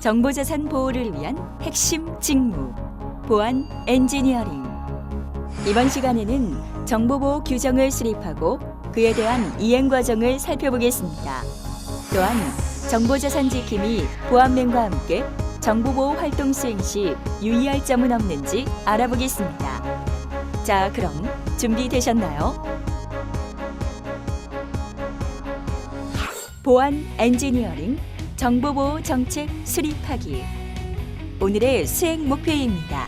정보자산 보호를 위한 핵심 직무, 보안 엔지니어링. 이번 시간에는 정보보호 규정을 수립하고 그에 대한 이행 과정을 살펴보겠습니다. 또한 정보자산 지킴이 보안면과 함께 정보보호 활동 수행 시 유의할 점은 없는지 알아보겠습니다. 자, 그럼 준비되셨나요? 보안 엔지니어링 정보보호 정책 수립하기. 오늘의 수행 목표입니다.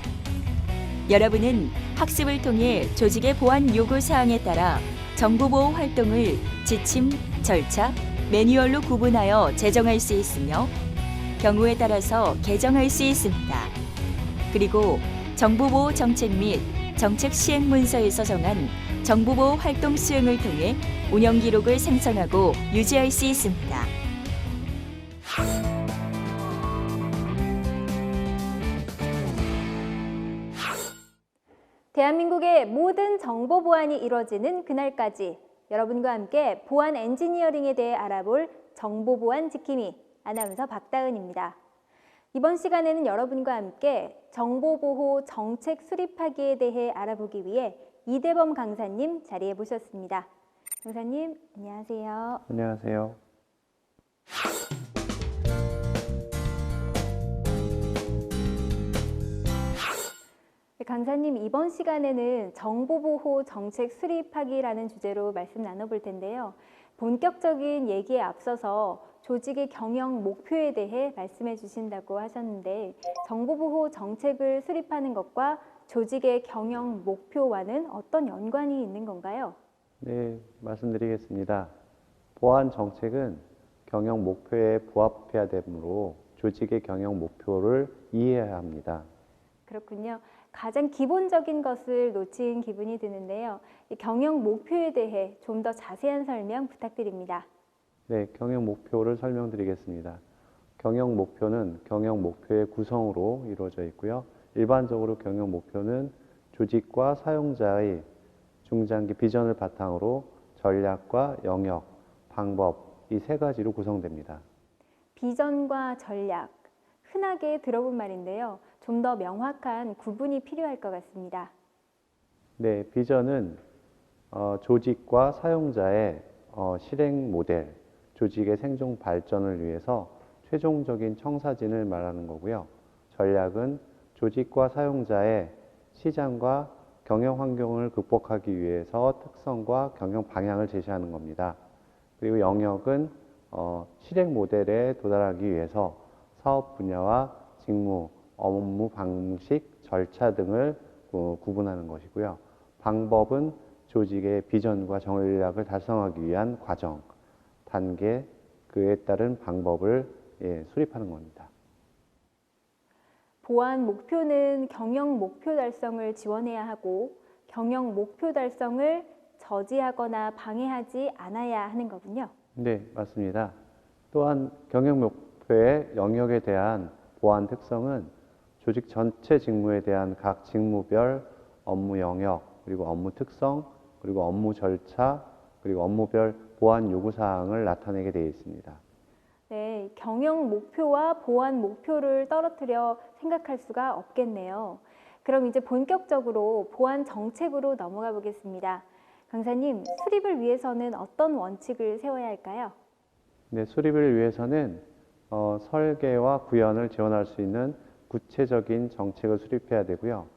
여러분은 학습을 통해 조직의 보안 요구 사항에 따라 정보보호 활동을 지침, 절차, 매뉴얼로 구분하여 제정할 수 있으며 경우에 따라서 개정할 수 있습니다. 그리고 정보보호 정책 및 정책 시행 문서에서 정한 정보보호 활동 수행을 통해 운영 기록을 생성하고 유지할 수 있습니다. 대한민국의 모든 정보 보안이 이루어지는 그날까지 여러분과 함께 보안 엔지니어링에 대해 알아볼 정보 보안 지킴이 아나운서 박다은입니다. 이번 시간에는 여러분과 함께 정보 보호 정책 수립하기에 대해 알아보기 위해 이대범 강사님 자리에 모셨습니다. 강사님, 안녕하세요. 안녕하세요. 강사님, 이번 시간에는 정보보호 정책 수립하기라는 주제로 말씀 나눠볼 텐데요. 본격적인 얘기에 앞서서 조직의 경영 목표에 대해 말씀해 주신다고 하셨는데 정보보호 정책을 수립하는 것과 조직의 경영 목표와는 어떤 연관이 있는 건가요? 네, 말씀드리겠습니다. 보안 정책은 경영 목표에 부합해야 되므로 조직의 경영 목표를 이해해야 합니다. 그렇군요. 가장 기본적인 것을 놓친 기분이 드는데요. 이 경영 목표에 대해 좀 더 자세한 설명 부탁드립니다. 네, 경영 목표를 설명드리겠습니다. 경영 목표는 경영 목표의 구성으로 이루어져 있고요. 일반적으로 경영 목표는 조직과 사용자의 중장기 비전을 바탕으로 전략과 영역, 방법 이 세 가지로 구성됩니다. 비전과 전략, 흔하게 들어본 말인데요. 좀 더 명확한 구분이 필요할 것 같습니다. 네, 비전은 조직과 사용자의 실행 모델, 조직의 생존 발전을 위해서 최종적인 청사진을 말하는 거고요. 전략은 조직과 사용자의 시장과 경영 환경을 극복하기 위해서 특성과 경영 방향을 제시하는 겁니다. 그리고 영역은 실행 모델에 도달하기 위해서 사업 분야와 직무, 업무 방식, 절차 등을 구분하는 것이고요. 방법은 조직의 비전과 전략을 달성하기 위한 과정, 단계, 그에 따른 방법을 수립하는 겁니다. 보안 목표는 경영 목표 달성을 지원해야 하고 경영 목표 달성을 저지하거나 방해하지 않아야 하는 거군요. 네, 맞습니다. 또한 경영 목표의 영역에 대한 보안 특성은 조직 전체 직무에 대한 각 직무별 업무 영역, 그리고 업무 특성, 그리고 업무 절차, 그리고 업무별 보안 요구사항을 나타내게 되어 있습니다. 네, 경영 목표와 보안 목표를 떨어뜨려 생각할 수가 없겠네요. 그럼 이제 본격적으로 보안 정책으로 넘어가 보겠습니다. 강사님, 수립을 위해서는 어떤 원칙을 세워야 할까요? 네, 수립을 위해서는 설계와 구현을 지원할 수 있는 구체적인 정책을 수립해야 되고요.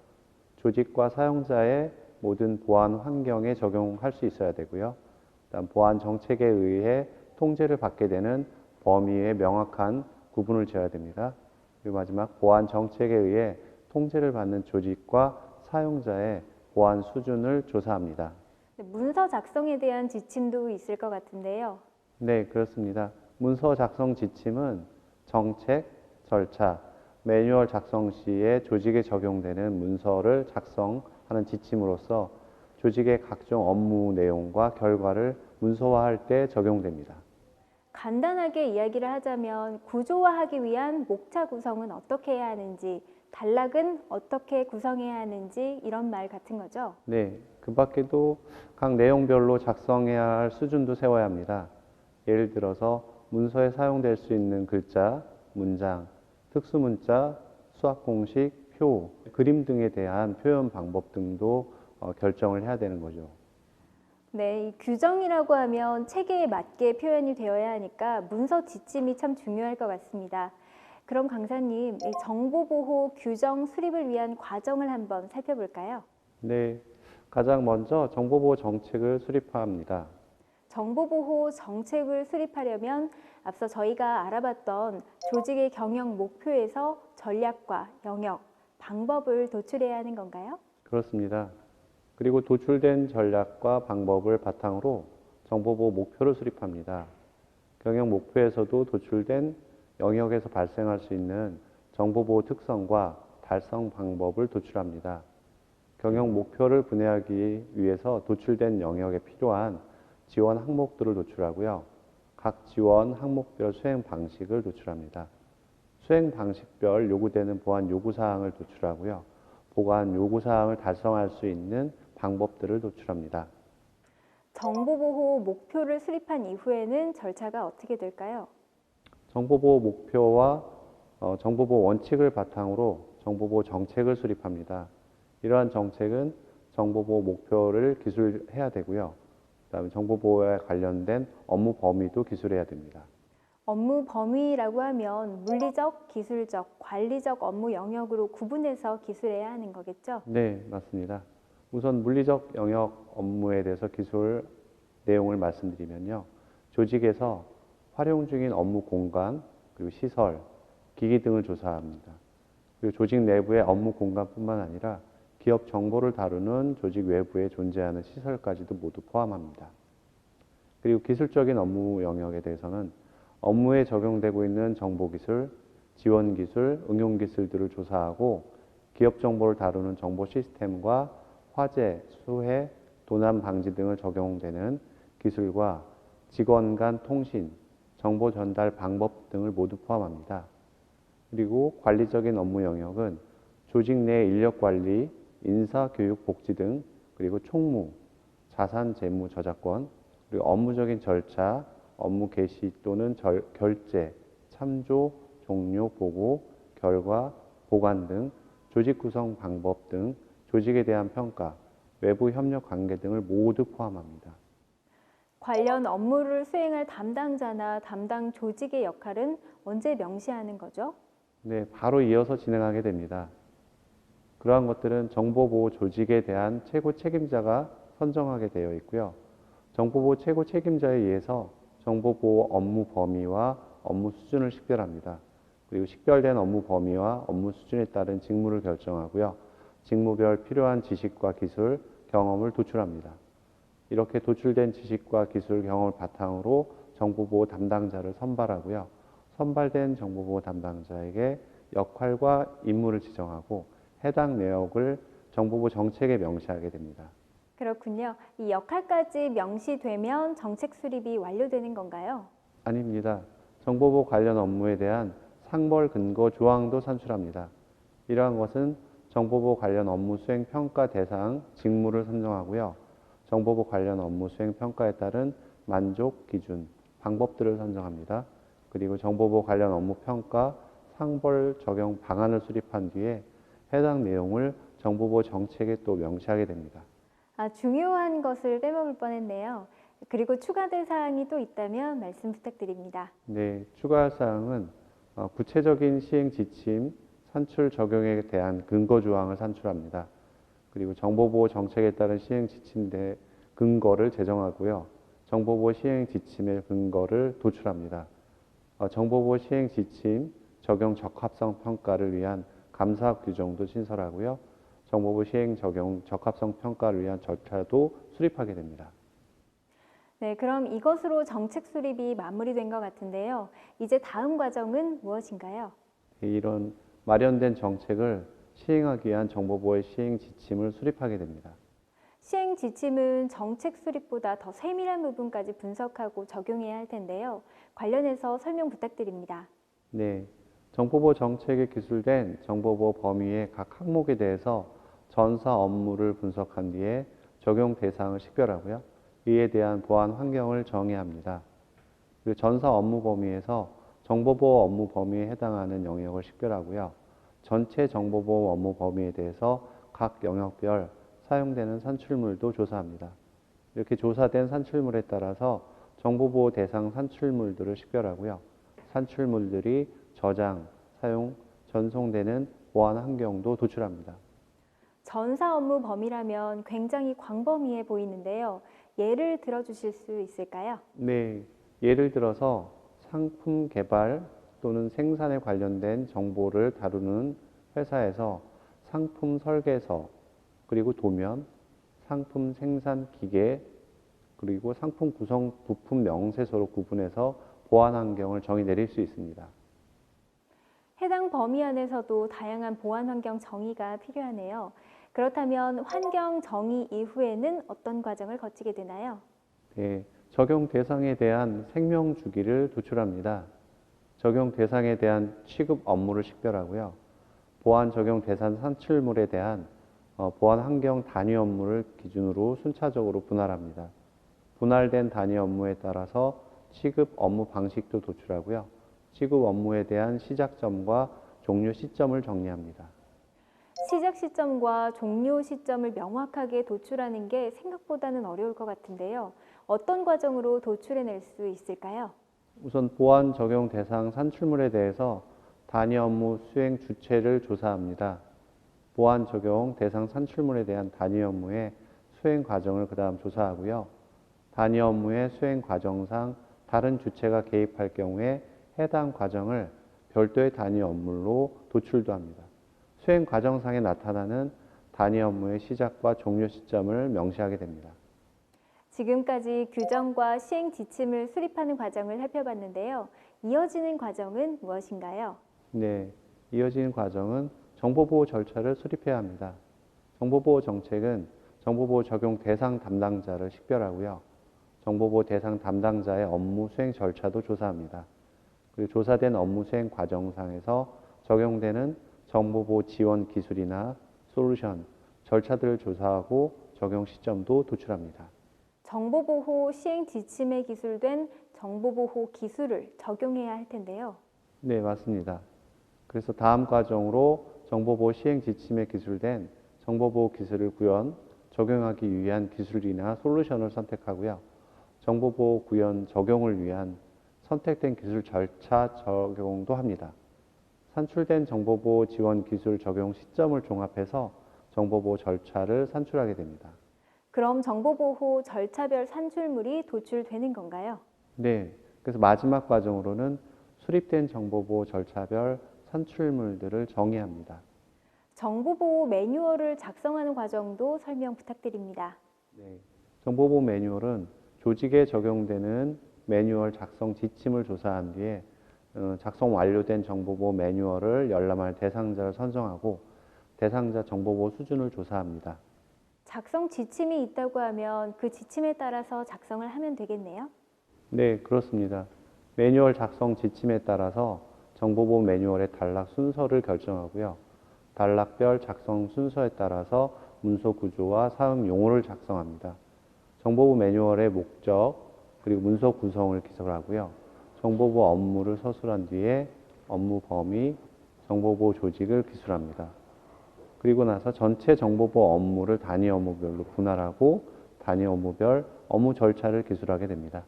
조직과 사용자의 모든 보안 환경에 적용할 수 있어야 되고요. 그다음 보안 정책에 의해 통제를 받게 되는 범위의 명확한 구분을 지어야 됩니다. 그리고 마지막 보안 정책에 의해 통제를 받는 조직과 사용자의 보안 수준을 조사합니다. 문서 작성에 대한 지침도 있을 것 같은데요. 네, 그렇습니다. 문서 작성 지침은 정책, 절차, 매뉴얼 작성 시에 조직에 적용되는 문서를 작성하는 지침으로서 조직의 각종 업무 내용과 결과를 문서화할 때 적용됩니다. 간단하게 이야기를 하자면 구조화하기 위한 목차 구성은 어떻게 해야 하는지, 단락은 어떻게 구성해야 하는지 이런 말 같은 거죠? 네, 그 밖에도 각 내용별로 작성해야 할 수준도 세워야 합니다. 예를 들어서 문서에 사용될 수 있는 글자, 문장, 특수문자, 수학 공식, 표, 그림 등에 대한 표현 방법 등도 결정을 해야 되는 거죠. 네, 이 규정이라고 하면 체계에 맞게 표현이 되어야 하니까 문서 지침이 참 중요할 것 같습니다. 그럼 강사님, 이 정보보호 규정 수립을 위한 과정을 한번 살펴볼까요? 네, 가장 먼저 정보보호 정책을 수립합니다. 정보보호 정책을 수립하려면 앞서 저희가 알아봤던 조직의 경영 목표에서 전략과 영역, 방법을 도출해야 하는 건가요? 그렇습니다. 그리고 도출된 전략과 방법을 바탕으로 정보보호 목표를 수립합니다. 경영 목표에서도 도출된 영역에서 발생할 수 있는 정보보호 특성과 달성 방법을 도출합니다. 경영 목표를 분해하기 위해서 도출된 영역에 필요한 지원 항목들을 도출하고요. 각 지원 항목별 수행 방식을 도출합니다. 수행 방식별 요구되는 보안 요구사항을 도출하고요. 보안 요구사항을 달성할 수 있는 방법들을 도출합니다. 정보보호 목표를 수립한 이후에는 절차가 어떻게 될까요? 정보보호 목표와 정보보호 원칙을 바탕으로 정보보호 정책을 수립합니다. 이러한 정책은 정보보호 목표를 기술해야 되고요. 그다음에 정보보호에 관련된 업무 범위도 기술해야 됩니다. 업무 범위라고 하면 물리적, 기술적, 관리적 업무 영역으로 구분해서 기술해야 하는 거겠죠? 네, 맞습니다. 우선 물리적 영역 업무에 대해서 기술 내용을 말씀드리면요. 조직에서 활용 중인 업무 공간, 그리고 시설, 기기 등을 조사합니다. 그리고 조직 내부의 업무 공간뿐만 아니라 기업 정보를 다루는 조직 외부에 존재하는 시설까지도 모두 포함합니다. 그리고 기술적인 업무 영역에 대해서는 업무에 적용되고 있는 정보기술, 지원기술, 응용기술들을 조사하고 기업 정보를 다루는 정보 시스템과 화재, 수해, 도난 방지 등을 적용되는 기술과 직원 간 통신, 정보 전달 방법 등을 모두 포함합니다. 그리고 관리적인 업무 영역은 조직 내 인력 관리, 인사, 교육, 복지 등, 그리고 총무, 자산, 재무, 저작권, 그리고 업무적인 절차, 업무 개시 또는 결제, 참조, 종료, 보고, 결과, 보관 등 조직 구성 방법 등 조직에 대한 평가, 외부 협력 관계 등을 모두 포함합니다. 관련 업무를 수행할 담당자나 담당 조직의 역할은 언제 명시하는 거죠? 네, 바로 이어서 진행하게 됩니다. 그러한 것들은 정보보호 조직에 대한 최고 책임자가 선정하게 되어 있고요. 정보보호 최고 책임자에 의해서 정보보호 업무 범위와 업무 수준을 식별합니다. 그리고 식별된 업무 범위와 업무 수준에 따른 직무를 결정하고요. 직무별 필요한 지식과 기술, 경험을 도출합니다. 이렇게 도출된 지식과 기술, 경험을 바탕으로 정보보호 담당자를 선발하고요. 선발된 정보보호 담당자에게 역할과 임무를 지정하고 해당 내역을 정보보호 정책에 명시하게 됩니다. 그렇군요. 이 역할까지 명시되면 정책 수립이 완료되는 건가요? 아닙니다. 정보보호 관련 업무에 대한 상벌 근거 조항도 산출합니다. 이러한 것은 정보보호 관련 업무 수행 평가 대상 직무를 선정하고요. 정보보호 관련 업무 수행 평가에 따른 만족 기준, 방법들을 선정합니다. 그리고 정보보호 관련 업무 평가, 상벌 적용 방안을 수립한 뒤에 해당 내용을 정보보호 정책에 또 명시하게 됩니다. 중요한 것을 빼먹을 뻔했네요. 그리고 추가될 사항이 또 있다면 말씀 부탁드립니다. 네, 추가할 사항은 구체적인 시행 지침, 산출 적용에 대한 근거 조항을 산출합니다. 그리고 정보보호 정책에 따른 시행 지침 내 근거를 제정하고요. 정보보호 시행 지침의 근거를 도출합니다. 정보보호 시행 지침 적용 적합성 평가를 위한 감사 규정도 신설하고요. 정보보호 시행 적용 적합성 평가를 위한 절차도 수립하게 됩니다. 네, 그럼 이것으로 정책 수립이 마무리된 것 같은데요. 이제 다음 과정은 무엇인가요? 이런 마련된 정책을 시행하기 위한 정보보호의 시행 지침을 수립하게 됩니다. 시행 지침은 정책 수립보다 더 세밀한 부분까지 분석하고 적용해야 할 텐데요. 관련해서 설명 부탁드립니다. 네, 정보보호 정책에 기술된 정보보호 범위의 각 항목에 대해서 전사 업무를 분석한 뒤에 적용 대상을 식별하고요. 이에 대한 보안 환경을 정의합니다. 그리고 전사 업무 범위에서 정보보호 업무 범위에 해당하는 영역을 식별하고요. 전체 정보보호 업무 범위에 대해서 각 영역별 사용되는 산출물도 조사합니다. 이렇게 조사된 산출물에 따라서 정보보호 대상 산출물들을 식별하고요. 산출물들이 저장, 사용, 전송되는 보안 환경도 도출합니다. 전사 업무 범위라면 굉장히 광범위해 보이는데요. 예를 들어주실 수 있을까요? 네, 예를 들어서 상품 개발 또는 생산에 관련된 정보를 다루는 회사에서 상품 설계서, 그리고 도면, 상품 생산 기계, 그리고 상품 구성 부품 명세서로 구분해서 보안 환경을 정의 내릴 수 있습니다. 해당 범위 안에서도 다양한 보안 환경 정의가 필요하네요. 그렇다면 환경 정의 이후에는 어떤 과정을 거치게 되나요? 네, 적용 대상에 대한 생명 주기를 도출합니다. 적용 대상에 대한 취급 업무를 식별하고요. 보안 적용 대상 산출물에 대한 보안 환경 단위 업무를 기준으로 순차적으로 분할합니다. 분할된 단위 업무에 따라서 취급 업무 방식도 도출하고요. 취급 업무에 대한 시작점과 종료 시점을 정리합니다. 시작 시점과 종료 시점을 명확하게 도출하는 게 생각보다는 어려울 것 같은데요. 어떤 과정으로 도출해낼 수 있을까요? 우선 보안 적용 대상 산출물에 대해서 단위 업무 수행 주체를 조사합니다. 보안 적용 대상 산출물에 대한 단위 업무의 수행 과정을 그다음 조사하고요. 단위 업무의 수행 과정상 다른 주체가 개입할 경우에 해당 과정을 별도의 단위 업무로 도출도 합니다. 수행 과정상에 나타나는 단위 업무의 시작과 종료 시점을 명시하게 됩니다. 지금까지 규정과 시행 지침을 수립하는 과정을 살펴봤는데요. 이어지는 과정은 무엇인가요? 네, 이어지는 과정은 정보보호 절차를 수립해야 합니다. 정보보호 정책은 정보보호 적용 대상 담당자를 식별하고요. 정보보호 대상 담당자의 업무 수행 절차도 조사합니다. 그리고 조사된 업무 수행 과정상에서 적용되는 정보보호 지원 기술이나 솔루션, 절차들을 조사하고 적용 시점도 도출합니다. 정보보호 시행 지침에 기술된 정보보호 기술을 적용해야 할 텐데요. 네, 맞습니다. 그래서 다음 과정으로 정보보호 시행 지침에 기술된 정보보호 기술을 구현, 적용하기 위한 기술이나 솔루션을 선택하고요. 정보보호 구현 적용을 위한 선택된 기술 절차 적용도 합니다. 산출된 정보보호 지원 기술 적용 시점을 종합해서 정보보호 절차를 산출하게 됩니다. 그럼 정보보호 절차별 산출물이 도출되는 건가요? 네, 그래서 마지막 과정으로는 수립된 정보보호 절차별 산출물들을 정의합니다. 정보보호 매뉴얼을 작성하는 과정도 설명 부탁드립니다. 네, 정보보호 매뉴얼은 조직에 적용되는 매뉴얼 작성 지침을 조사한 뒤에 작성 완료된 정보보호 매뉴얼을 열람할 대상자를 선정하고 대상자 정보보호 수준을 조사합니다. 작성 지침이 있다고 하면 그 지침에 따라서 작성을 하면 되겠네요. 네, 그렇습니다. 매뉴얼 작성 지침에 따라서 정보보호 매뉴얼의 단락 순서를 결정하고요. 단락별 작성 순서에 따라서 문서 구조와 사용 용어를 작성합니다. 정보보호 매뉴얼의 목적, 그리고 문서 구성을 기술하고요. 정보보호 업무를 서술한 뒤에 업무 범위, 정보보호 조직을 기술합니다. 그리고 나서 전체 정보보호 업무를 단위 업무별로 분할하고 단위 업무별 업무 절차를 기술하게 됩니다.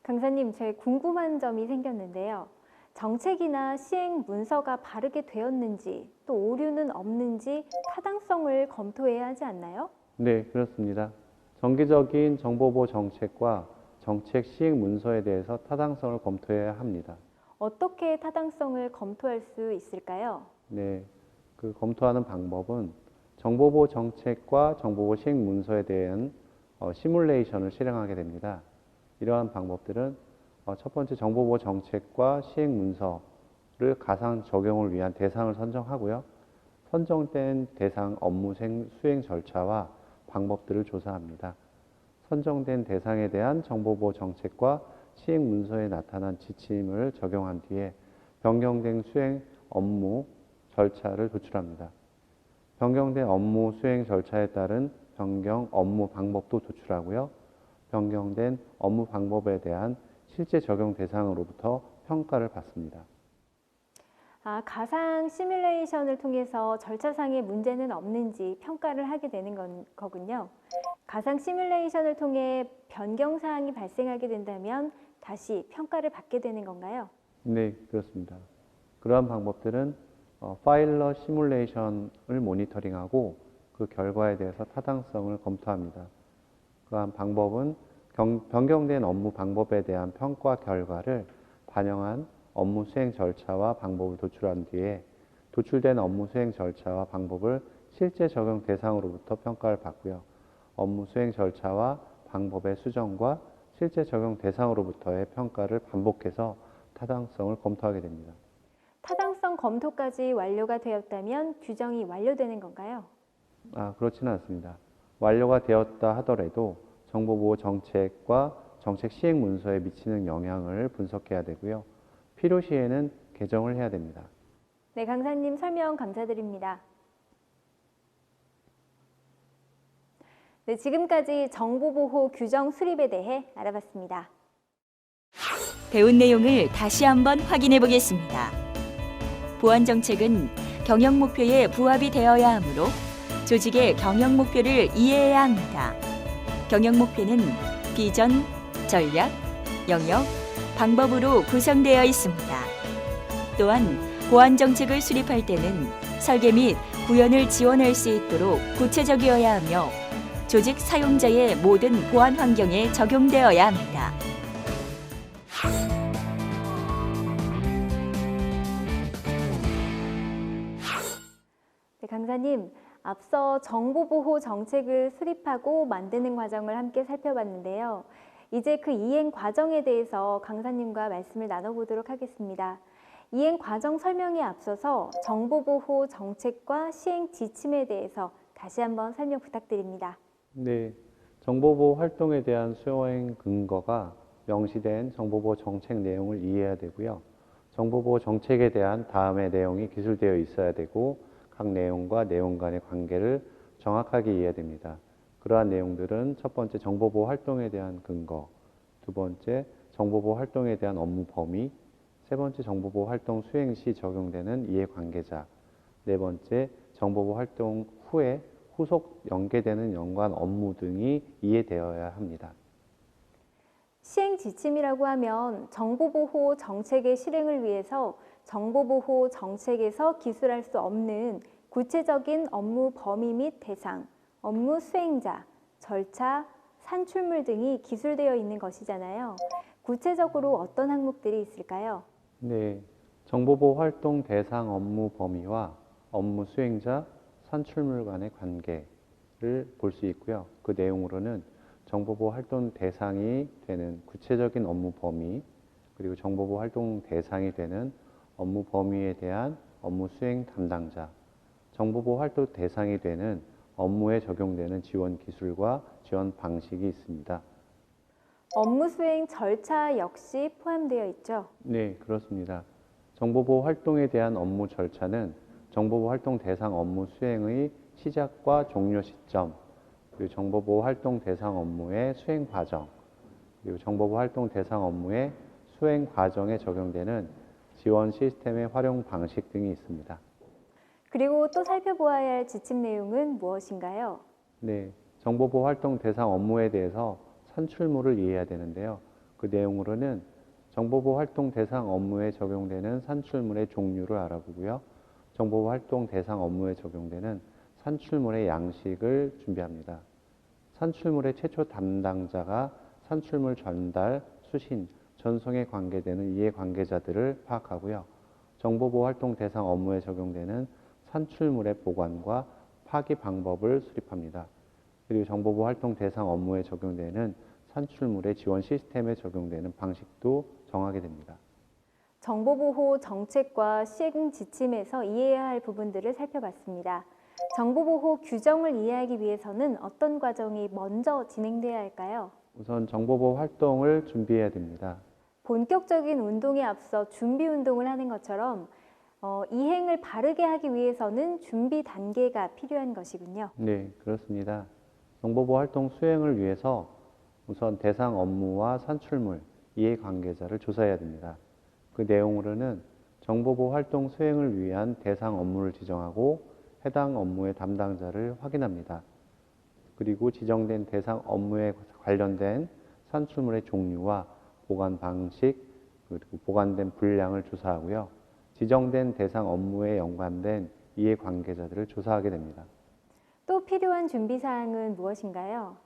강사님, 제 궁금한 점이 생겼는데요. 정책이나 시행 문서가 바르게 되었는지 또 오류는 없는지 타당성을 검토해야 하지 않나요? 네, 그렇습니다. 정기적인 정보보호 정책과 정책 시행 문서에 대해서 타당성을 검토해야 합니다. 어떻게 타당성을 검토할 수 있을까요? 네, 그 검토하는 방법은 정보보호 정책과 정보보호 시행 문서에 대한 시뮬레이션을 실행하게 됩니다. 이러한 방법들은 첫 번째 정보보호 정책과 시행 문서를 가상 적용을 위한 대상을 선정하고요. 선정된 대상 업무 수행 절차와 방법들을 조사합니다. 선정된 대상에 대한 정보보호 정책과 시행 문서에 나타난 지침을 적용한 뒤에 변경된 수행 업무 절차를 도출합니다. 변경된 업무 수행 절차에 따른 변경 업무 방법도 도출하고요. 변경된 업무 방법에 대한 실제 적용 대상으로부터 평가를 받습니다. 가상 시뮬레이션을 통해서 절차상의 문제는 없는지 평가를 하게 되는 거군요. 가상 시뮬레이션을 통해 변경 사항이 발생하게 된다면 다시 평가를 받게 되는 건가요? 네, 그렇습니다. 그러한 방법들은 파일럿 시뮬레이션을 모니터링하고 그 결과에 대해서 타당성을 검토합니다. 그러한 방법은 변경된 업무 방법에 대한 평가 결과를 반영한 업무 수행 절차와 방법을 도출한 뒤에 도출된 업무 수행 절차와 방법을 실제 적용 대상으로부터 평가를 받고요. 업무 수행 절차와 방법의 수정과 실제 적용 대상으로부터의 평가를 반복해서 타당성을 검토하게 됩니다. 타당성 검토까지 완료가 되었다면 규정이 완료되는 건가요? 그렇지는 않습니다. 완료가 되었다 하더라도 정보보호 정책과 정책 시행 문서에 미치는 영향을 분석해야 되고요. 필요시에는 개정을 해야 됩니다. 네, 강사님 설명 감사드립니다. 네, 지금까지 정보보호 규정 수립에 대해 알아봤습니다. 배운 내용을 다시 한번 확인해 보겠습니다. 보안 정책은 경영 목표에 부합이 되어야 하므로 조직의 경영 목표를 이해해야 합니다. 경영 목표는 비전, 전략, 영역, 방법으로 구성되어 있습니다. 또한 보안 정책을 수립할 때는 설계 및 구현을 지원할 수 있도록 구체적이어야 하며 조직 사용자의 모든 보안 환경에 적용되어야 합니다. 네, 강사님, 앞서 정보보호 정책을 수립하고 만드는 과정을 함께 살펴봤는데요. 이제 그 이행 과정에 대해서 강사님과 말씀을 나눠보도록 하겠습니다. 이행 과정 설명에 앞서서 정보보호 정책과 시행 지침에 대해서 다시 한번 설명 부탁드립니다. 네, 정보보호 활동에 대한 수행 근거가 명시된 정보보호 정책 내용을 이해해야 되고요. 정보보호 정책에 대한 다음의 내용이 기술되어 있어야 되고 각 내용과 내용 간의 관계를 정확하게 이해해야 됩니다. 그러한 내용들은 첫 번째 정보보호 활동에 대한 근거, 두 번째 정보보호 활동에 대한 업무 범위, 세 번째 정보보호 활동 수행 시 적용되는 이해관계자, 네 번째 정보보호 활동 후에 후속 연계되는 연관 업무 등이 이해되어야 합니다. 시행 지침이라고 하면 정보보호 정책의 실행을 위해서 정보보호 정책에서 기술할 수 없는 구체적인 업무 범위 및 대상, 업무 수행자, 절차, 산출물 등이 기술되어 있는 것이잖아요. 구체적으로 어떤 항목들이 있을까요? 네, 정보보호 활동 대상 업무 범위와 업무 수행자, 산출물 간의 관계를 볼 수 있고요. 그 내용으로는 정보보호 활동 대상이 되는 구체적인 업무 범위, 그리고 정보보호 활동 대상이 되는 업무 범위에 대한 업무 수행 담당자, 정보보호 활동 대상이 되는 업무에 적용되는 지원 기술과 지원 방식이 있습니다. 업무 수행 절차 역시 포함되어 있죠. 네, 그렇습니다. 정보보호 활동에 대한 업무 절차는 정보보호 활동 대상 업무 수행의 시작과 종료 시점, 그리고 정보보호 활동 대상 업무의 수행 과정, 그리고 정보보호 활동 대상 업무의 수행 과정에 적용되는 지원 시스템의 활용 방식 등이 있습니다. 그리고 또 살펴보아야 할 지침 내용은 무엇인가요? 네, 정보보호 활동 대상 업무에 대해서 산출물을 이해해야 되는데요. 그 내용으로는 정보보호 활동 대상 업무에 적용되는 산출물의 종류를 알아보고요. 정보보호 활동 대상 업무에 적용되는 산출물의 양식을 준비합니다. 산출물의 최초 담당자가 산출물 전달, 수신, 전송에 관계되는 이해관계자들을 파악하고요. 정보보호 활동 대상 업무에 적용되는 산출물의 보관과 파기 방법을 수립합니다. 그리고 정보보호 활동 대상 업무에 적용되는 산출물의 지원 시스템에 적용되는 방식도 정하게 됩니다. 정보보호 정책과 시행 지침에서 이해해야 할 부분들을 살펴봤습니다. 정보보호 규정을 이해하기 위해서는 어떤 과정이 먼저 진행돼야 할까요? 우선 정보보호 활동을 준비해야 됩니다. 본격적인 운동에 앞서 준비 운동을 하는 것처럼 이행을 바르게 하기 위해서는 준비 단계가 필요한 것이군요. 네, 그렇습니다. 정보보호 활동 수행을 위해서 우선 대상 업무와 산출물, 이해관계자를 조사해야 됩니다. 그 그 내용으로는 정보보호 활동 수행을 위한 대상 업무를 지정하고 해당 업무의 담당자를 확인합니다. 그리고 지정된 대상 업무에 관련된 산출물의 종류와 보관 방식, 그리고 보관된 분량을 조사하고요. 지정된 대상 업무에 연관된 이해관계자들을 조사하게 됩니다. 또 필요한 준비사항은 무엇인가요?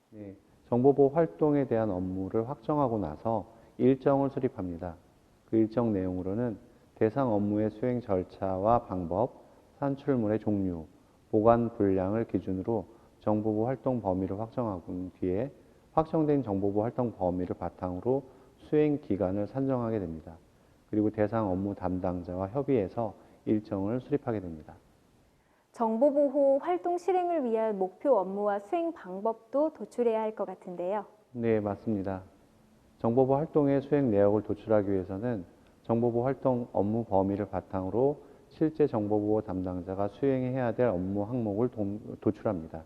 네, 정보보호 활동에 대한 업무를 확정하고 나서 일정을 수립합니다. 그 일정 내용으로는 대상 업무의 수행 절차와 방법, 산출물의 종류, 보관 분량을 기준으로 정보보호 활동 범위를 확정하고 뒤에 확정된 정보보호 활동 범위를 바탕으로 수행 기간을 산정하게 됩니다. 그리고 대상 업무 담당자와 협의해서 일정을 수립하게 됩니다. 정보보호 활동 실행을 위한 목표 업무와 수행 방법도 도출해야 할 것 같은데요. 네, 맞습니다. 정보보호 활동의 수행 내역을 도출하기 위해서는 정보보호 활동 업무 범위를 바탕으로 실제 정보보호 담당자가 수행해야 될 업무 항목을 도출합니다.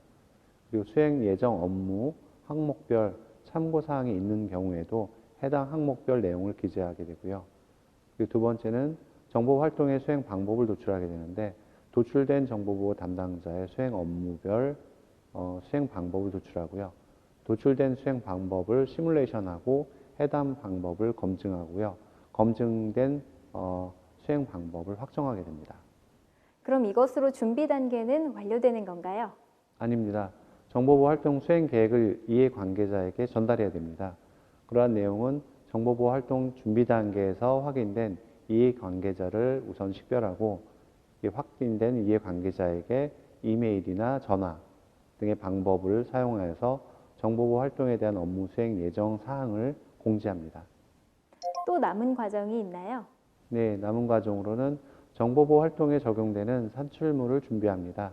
그리고 수행 예정 업무 항목별 참고사항이 있는 경우에도 해당 항목별 내용을 기재하게 되고요. 그리고 두 번째는 정보보호 활동의 수행 방법을 도출하게 되는데 도출된 정보보호 담당자의 수행 업무별 수행 방법을 도출하고요. 도출된 수행 방법을 시뮬레이션하고 해당 방법을 검증하고요. 검증된 수행 방법을 확정하게 됩니다. 그럼 이것으로 준비 단계는 완료되는 건가요? 아닙니다. 정보보호 활동 수행 계획을 이해관계자에게 전달해야 됩니다. 그러한 내용은 정보보호 활동 준비 단계에서 확인된 이해관계자를 우선 식별하고 확인된 이해관계자에게 이메일이나 전화 등의 방법을 사용하여서 정보보호 활동에 대한 업무 수행 예정 사항을 공지합니다. 또 남은 과정이 있나요? 네, 남은 과정으로는 정보보호 활동에 적용되는 산출물을 준비합니다.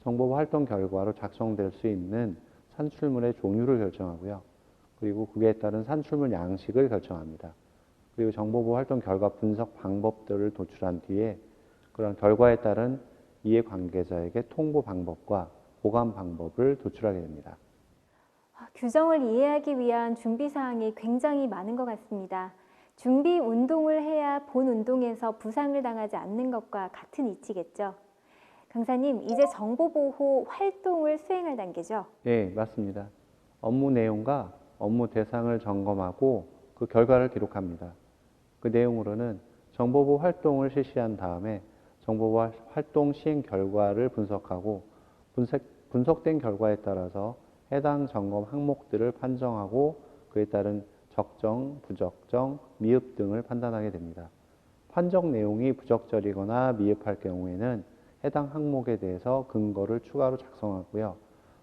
정보보호 활동 결과로 작성될 수 있는 산출물의 종류를 결정하고요. 그리고 그에 따른 산출물 양식을 결정합니다. 그리고 정보보호 활동 결과 분석 방법들을 도출한 뒤에 그런 결과에 따른 이해관계자에게 통보 방법과 보관 방법을 도출하게 됩니다. 규정을 이해하기 위한 준비 사항이 굉장히 많은 것 같습니다. 준비 운동을 해야 본 운동에서 부상을 당하지 않는 것과 같은 이치겠죠. 강사님, 이제 정보보호 활동을 수행할 단계죠? 네, 맞습니다. 업무 내용과 업무 대상을 점검하고 그 결과를 기록합니다. 그 내용으로는 정보보호 활동을 실시한 다음에 정보보호 활동 시행 결과를 분석하고 분석된 결과에 따라서 해당 점검 항목들을 판정하고 그에 따른 적정, 부적정, 미흡 등을 판단하게 됩니다. 판정 내용이 부적절이거나 미흡할 경우에는 해당 항목에 대해서 근거를 추가로 작성하고요.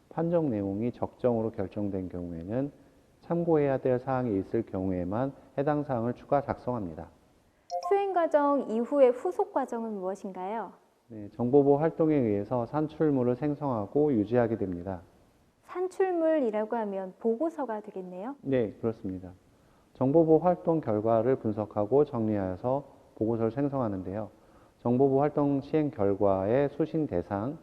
판정 내용이 적정으로 결정된 경우에는 참고해야 될 사항이 있을 경우에만 해당 사항을 추가 작성합니다. 수행 과정 이후의 후속 과정은 무엇인가요? 네, 정보보호 활동에 의해서 산출물을 생성하고 유지하게 됩니다. 산출물이라고 하면 보고서가 되겠네요. 네, 그렇습니다. 정보보호 활동 결과를 분석하고 정리하여서 보고서를 생성하는데요. 정보보호 활동 시행 결과의 수신 대상,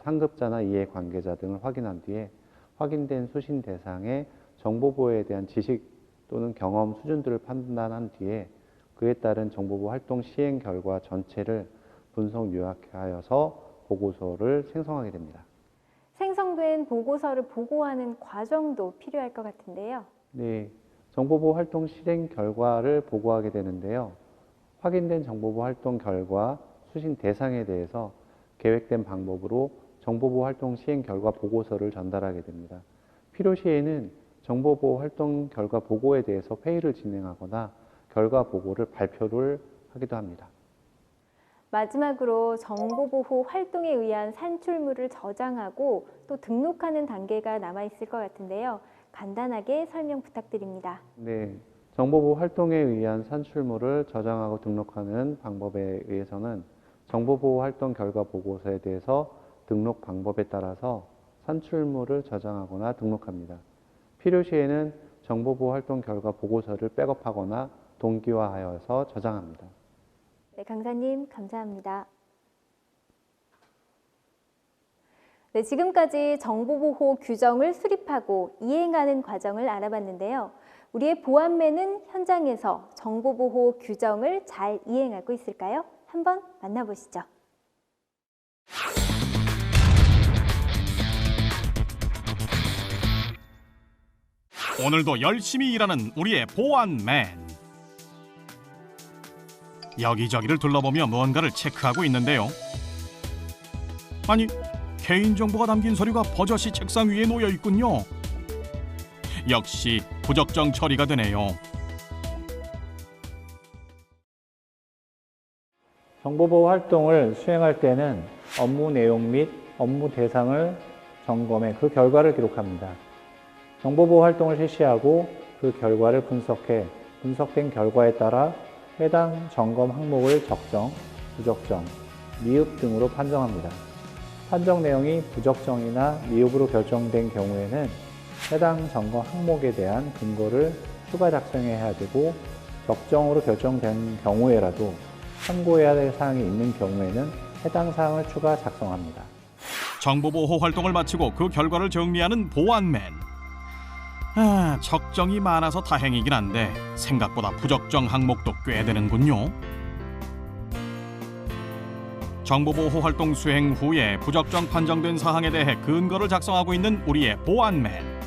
상급자나 이해관계자 등을 확인한 뒤에 확인된 수신 대상의 정보보호에 대한 지식 또는 경험 수준들을 판단한 뒤에 그에 따른 정보보호 활동 시행 결과 전체를 분석 요약하여서 보고서를 생성하게 됩니다. 생성된 보고서를 보고하는 과정도 필요할 것 같은데요. 네, 정보보호 활동 실행 결과를 보고하게 되는데요. 확인된 정보보호 활동 결과 수신 대상에 대해서 계획된 방법으로 정보보호 활동 시행 결과 보고서를 전달하게 됩니다. 필요시에는 정보보호 활동 결과 보고에 대해서 회의를 진행하거나 결과 보고를 발표를 하기도 합니다. 마지막으로 정보보호 활동에 의한 산출물을 저장하고 또 등록하는 단계가 남아있을 것 같은데요. 간단하게 설명 부탁드립니다. 네, 정보보호 활동에 의한 산출물을 저장하고 등록하는 방법에 의해서는 정보보호 활동 결과 보고서에 대해서 등록 방법에 따라서 산출물을 저장하거나 등록합니다. 필요시에는 정보보호 활동 결과 보고서를 백업하거나 동기화하여서 저장합니다. 네, 강사님 감사합니다. 네, 지금까지 정보보호 규정을 수립하고 이행하는 과정을 알아봤는데요. 우리의 보안맨은 현장에서 정보보호 규정을 잘 이행하고 있을까요? 한번 만나보시죠. 오늘도 열심히 일하는 우리의 보안맨. 여기저기를 둘러보며 무언가를 체크하고 있는데요. 아니, 개인정보가 담긴 서류가 버젓이 책상 위에 놓여 있군요. 역시 부적정 처리가 되네요. 정보보호 활동을 수행할 때는 업무 내용 및 업무 대상을 점검해 그 결과를 기록합니다. 정보보호 활동을 실시하고 그 결과를 분석해 분석된 결과에 따라 해당 점검 항목을 적정, 부적정, 미흡 등으로 판정합니다. 판정 내용이 부적정이나 미흡으로 결정된 경우에는 해당 점검 항목에 대한 근거를 추가 작성해야 되고, 적정으로 결정된 경우에라도 참고해야 될 사항이 있는 경우에는 해당 사항을 추가 작성합니다. 정보보호 활동을 마치고 그 결과를 정리하는 보안맨. 적정이 많아서 다행이긴 한데 생각보다 부적정 항목도 꽤 되는군요. 정보보호 활동 수행 후에 부적정 판정된 사항에 대해 근거를 작성하고 있는 우리의 보안맨.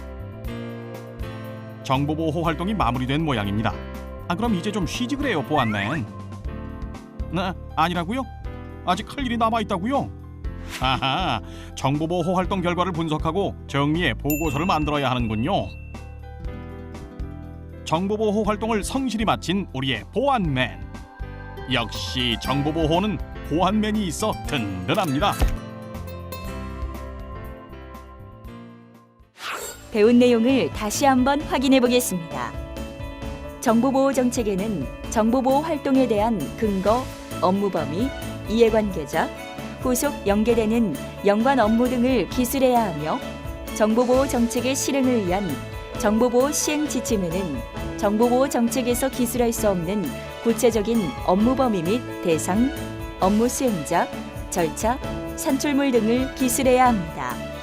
정보보호 활동이 마무리된 모양입니다. 그럼 이제 좀 쉬지 그래요, 보안맨. 아니라고요? 아직 할 일이 남아있다고요? 아하, 정보보호 활동 결과를 분석하고 정리해 보고서를 만들어야 하는군요. 정보보호 활동을 성실히 마친 우리의 보안맨. 역시 정보보호는 보안맨이 있어 든든합니다. 배운 내용을 다시 한번 확인해 보겠습니다. 정보보호 정책에는 정보보호 활동에 대한 근거, 업무 범위, 이해관계자, 후속 연계되는 연관 업무 등을 기술해야 하며, 정보보호 정책의 실행을 위한 정보보호 시행 지침에는 정보보호 정책에서 기술할 수 없는 구체적인 업무 범위 및 대상, 업무 수행자, 절차, 산출물 등을 기술해야 합니다.